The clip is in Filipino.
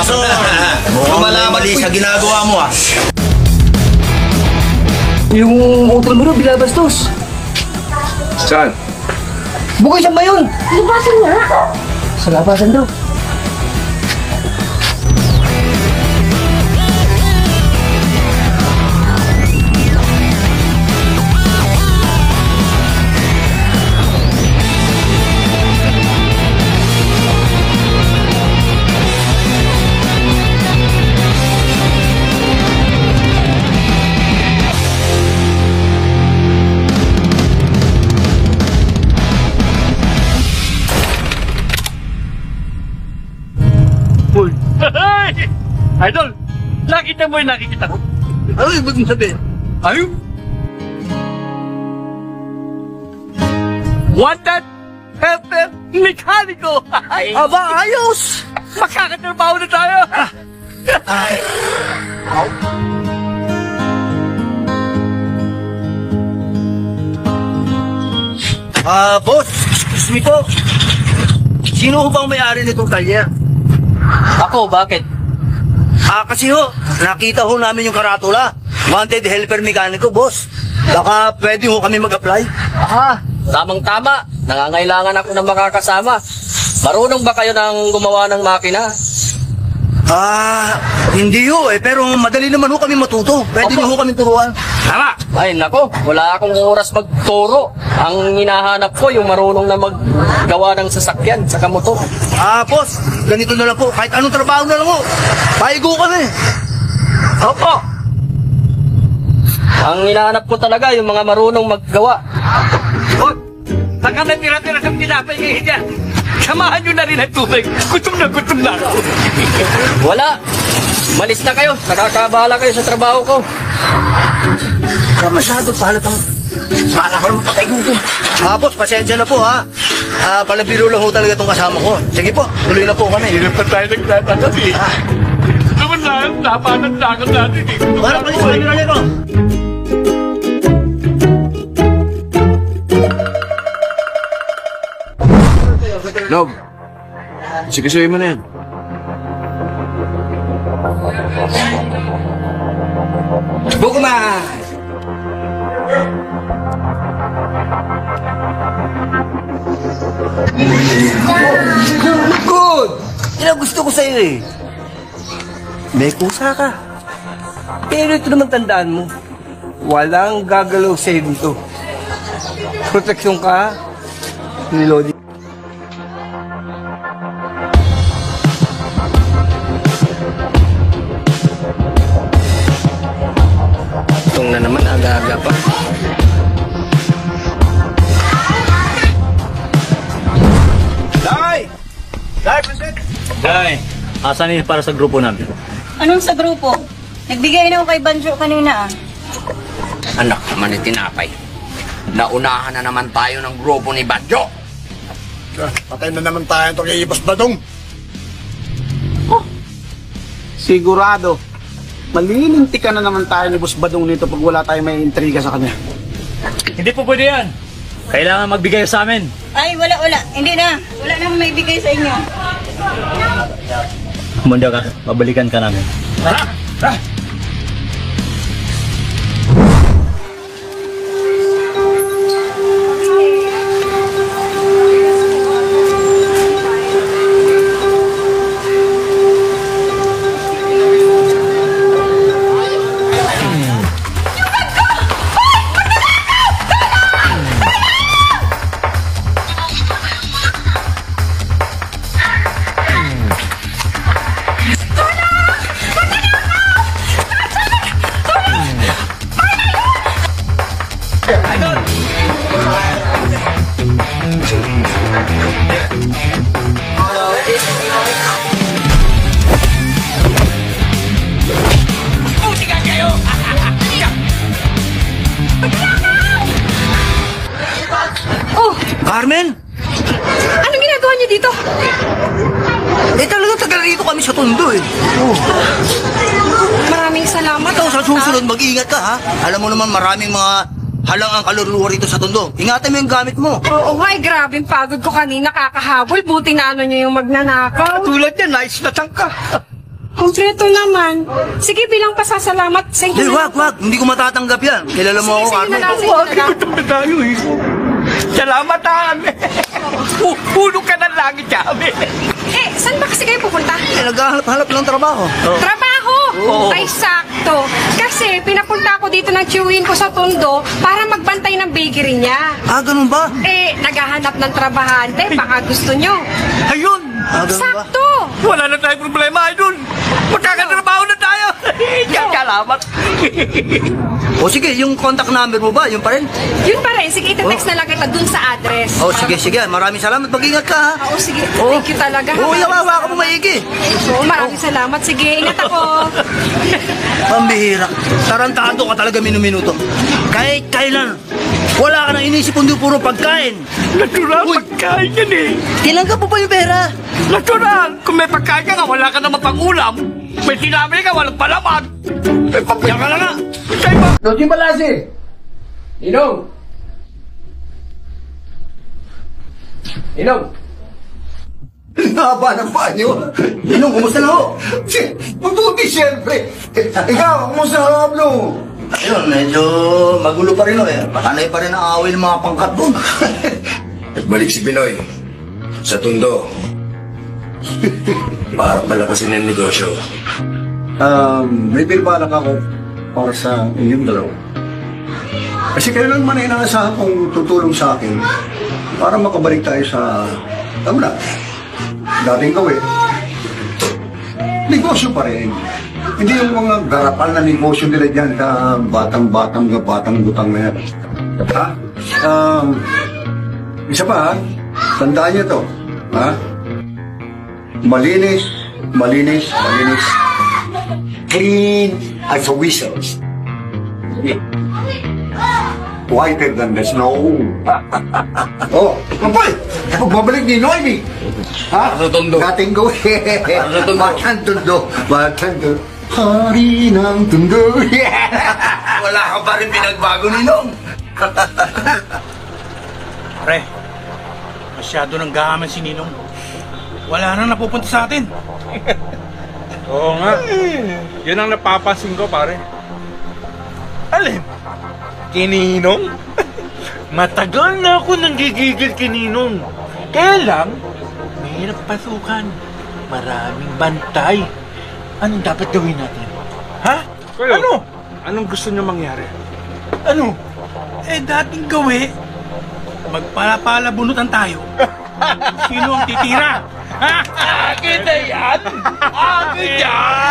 Kaso, mukhang mali sa ginagawa mo ah. Yung utol mo rin, bilabastos. Saan? Bukay saan ba yun? Labasan nga! Sa labasan daw. Idol, nakita mo yung nakikita ko. Ano ibig mong sabihin? Ayun! Wanted helper mekaniko! Aba, ayos! Makakatrabaho na tayo! Boss, excuse me po. Sino ho bang may-ari nitong talyer? Ako, bakit? Kasi ho, nakita ho namin yung karatula. Wanted helper mekaniko, boss. Baka pwede ho kami mag-apply. Tamang-tama. Nangangailangan ako ng makakasama. Marunong ba kayo ng gumawa ng makina? Hindi ho pero madali naman ho kami matuto. Pwede niyo ho kami turuan. Tama! Ay, nako. Wala akong oras magturo. Ang hinahanap ko, yung marunong na maggawa ng sasakyan, saka motor. Boss, ganito na lang po. Kahit anong trabaho na lang ho. Paigo kami. Opo. Ang hinahanap ko talaga, yung mga marunong maggawa. Hoy! Baka may tira-tira sa tinapay ngayon dyan. Samahan nyo na rin ang tubig. Gutom na ako. Wala. Malis na kayo. Nakakabahala kayo sa trabaho ko. Masyado palat ang... Bala ko naman patay gutom. Boss, pasensya na po ha. Palabiro lang ho talaga itong kasama ko. Sige po, tuloy na po kami. Hindi pa tayo nagtatanong eh. Naman lang, napanagdagan natin eh. Para pa sa kanila nito. Log, sikasuhin mo na yan. Bukuma! Good! Yan ang gusto ko sa'yo eh. May kusa ka. Pero ito naman tandaan mo. Walang gagalaw sa'yo dito. Proteksyon ka ni Lodi. Itong na naman, aga-aga pa. Day! Day, present! Day, asan yun para sa grupo namin? Anong sa grupo? Nagbigay na ako kay Banjo kanina ah. Anak naman ni Tinapay. Naunahan na naman tayo ng grupo ni Badjo. Patay na naman tayo ito kay Ibas Badong. Sigurado. Malilinti ka na naman tayo ni Boss Badong nito pag wala tayong may intriga sa kanya. Hindi po pwede yan. Kailangan magbigay sa amin. Ay, wala. Hindi na. Wala nang may bigay sa inyo. Kumanda ka, babalikan ka namin. Carmen? Anong ginagawa niyo dito? Talagang tagal rito kami sa Tondo eh. Maraming salamat. Ikaw sa susunod, mag-iingat ka ha. Alam mo naman maraming mga halang ang kaluluwa rito sa Tondo. Ingatan mo yung gamit mo. Oo nga, grabing pagod ko kanina kakahabol. Buti na ano niyo yung magnanakaw. Tulad yan, nice na tangka. Kompleto naman. Sige, bilang pasasalamat. Thank you. Wag. Hindi ko matatanggap yan. Kilala mo ako, Sige Carmen. na lang, sige na lang. Gutom na tayo eh. Salamat, Carmen. Puno ka ng langit, Carmen. Eh, saan ba kasi kayo pupunta? Naghahanap ng trabaho. Trabaho! Ay, sakto. Kasi pinapunta ako dito ng chewin ko sa Tondo para magbantay ng bakery niya. Ganun ba? Eh, naghahanap ng trabahante. Baka gusto nyo. Ayun. Ganun ba? Sakto! Wala na tayong problema, Idol. Magkakatrabaho na tayo. Salamat. O sige, yung contact number mo ba? Yung pa rin? Yun pa rin. Sige, itetext na lang kita dun sa address. Sige. Maraming salamat. Mag-ingat ka, ha? Oo, sige. Thank you talaga. Yawawa ka mo maigi. Oo, maraming salamat. Sige, ingat ako. Pambihira. Tarantado ka talaga minuminuto. Kahit kailan, wala ka nang inisip kundi puro pagkain. Natural, pagkain yan eh. Tinanggap mo pa yung pera. Natural. Kung may pagkain ka, wala ka naman pang-ulam. May sinabi ka, walang palaman. May pagkain ka na nga. Lodging Palasi! Inong! Haba ng banyo. Inong, kumusta na ho? Mabuti, siyempre. Ikaw, kumusta ang loob mo? Ayun, medyo magulo pa rin ho eh. Patanay pa rin ang awil mga pangkat doon. Nagbalik si Pinoy sa Tondo para palabasin ang negosyo. May bilbalak ako para sa inyong dalawa. Kasi kailan man ay inaasahan kong tutulong sa akin para makabalik tayo sa tamla. Dating gawin. Negosyo pa rin. Hindi yung mga garapal na negosyo nila dyan ka batang gutang na yan. Ha? Isa pa ha? Tandaan niyo to. Ha? Malinis. Clean as a whistle. Whiter than the snow. Oh, kapal! Pagbabalik ni Noemi. Ha? Sa Tondo. Dating gawin. Sa Tondo. Batang Tondo. Hari ng Tondo. Wala ka pa rin pinagbago ni Nong. Pre, masyado nang gahaman si Ninong. Wala nang napupunta sa atin. Oo nga. Yun ang napapansin ko, pare. Alin? Kininong? Matagal na ako nanggigigil kininong. Kaya lang, mahirap pasukan. Maraming bantay. Anong dapat gawin natin? Ha? Kayo, Ano? Anong gusto niyo mangyari? Ano? Eh, dating gawi, magpalapalabunutan tayo. Sino ang titira? Akin na yan! Akin yan!